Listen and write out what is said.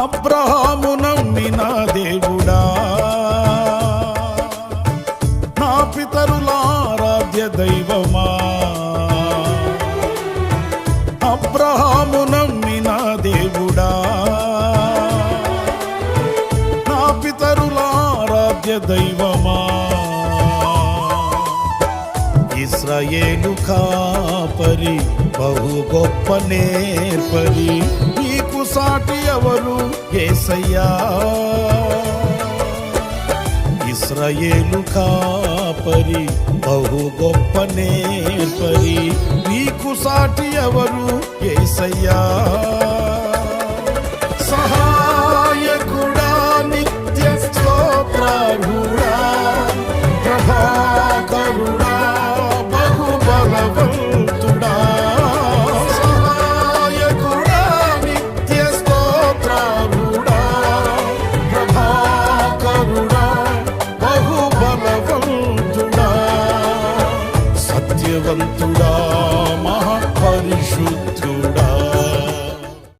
అబ్రహాము నమ్మిన దేవుడా, నా పితరుల ఆరాధ్య దైవమా. అబ్రహాము నమ్మిన దేవుడా, నా పితరుల ఆరాధ్య దైవమా. ఇశ్రాయేలు కాపరి బహు గొప్ప నేర్పరి, నీకు సాటి ఎవరు యేసయ్యా. ఇశ్రాయేలు కాపరి బహు గొప్ప నేర్పరి, నీకు సాటి ఎవరు యేసయ్యా. సహాయకుడా, నిత్య స్తోత్రార్హుడా, ప్రభాకరుడా, బలవంతుడా. సహాయకుడా, నిత్య స్తోత్రార్హుడా, ప్రభాకరుడా, బహుబలవంతుడా. సత్యవంతుడా, మహాపరిశుద్ధుడా.